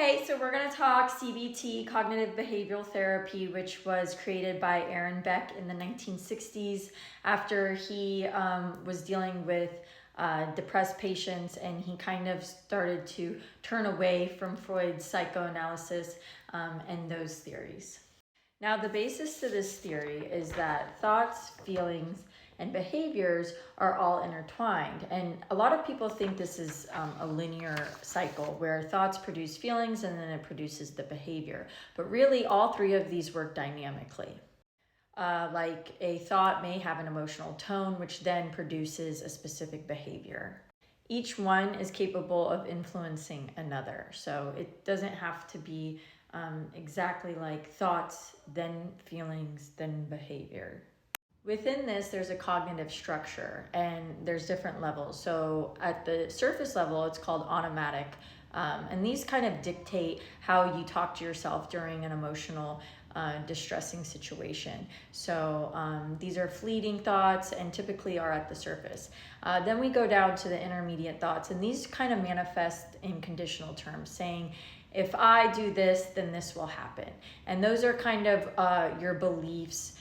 Hey, so we're going to talk CBT, cognitive behavioral therapy, which was created by Aaron Beck in the 1960s after he was dealing with depressed patients, and he kind of started to turn away from Freud's psychoanalysis and those theories. Now, the basis to this theory is that thoughts, feelings, and behaviors are all intertwined. And a lot of people think this is a linear cycle where thoughts produce feelings and then it produces the behavior. But really, all three of these work dynamically. Like a thought may have an emotional tone, which then produces a specific behavior. Each one is capable of influencing another. So it doesn't have to be exactly like thoughts, then feelings, then behavior. Within this, there's a cognitive structure and there's different levels. So at the surface level, it's called automatic. And these kind of dictate how you talk to yourself during an emotional distressing situation. So these are fleeting thoughts and typically are at the surface. Then we go down to the intermediate thoughts, and these kind of manifest in conditional terms, saying, if I do this, then this will happen. And those are kind of your beliefs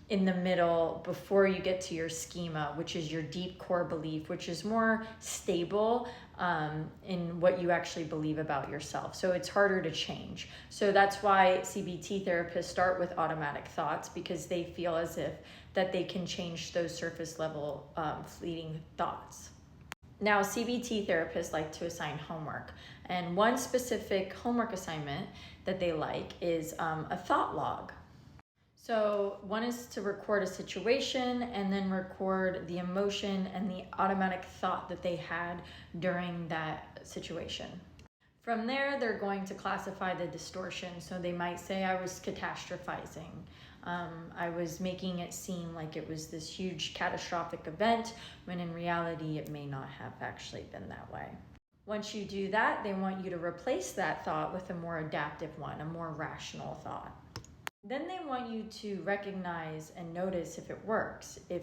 in the middle before you get to your schema, which is your deep core belief, which is more stable in what you actually believe about yourself. So it's harder to change. So that's why CBT therapists start with automatic thoughts, because they feel as if that they can change those surface level fleeting thoughts. Now, CBT therapists like to assign homework, and one specific homework assignment that they like is a thought log. So one is to record a situation and then record the emotion and the automatic thought that they had during that situation. From there, they're going to classify the distortion. So they might say, I was catastrophizing. I was making it seem like it was this huge catastrophic event, when in reality, it may not have actually been that way. Once you do that, they want you to replace that thought with a more adaptive one, a more rational thought. Then they want you to recognize and notice if it works. If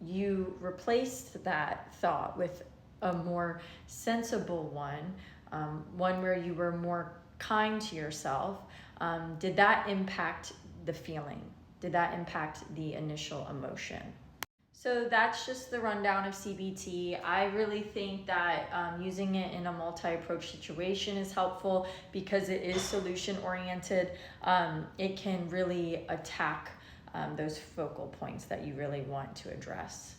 you replaced that thought with a more sensible one, one where you were more kind to yourself, did that impact the feeling? Did that impact the initial emotion? So that's just the rundown of CBT. I really think that using it in a multi-approach situation is helpful because it is solution-oriented. It can really attack those focal points that you really want to address.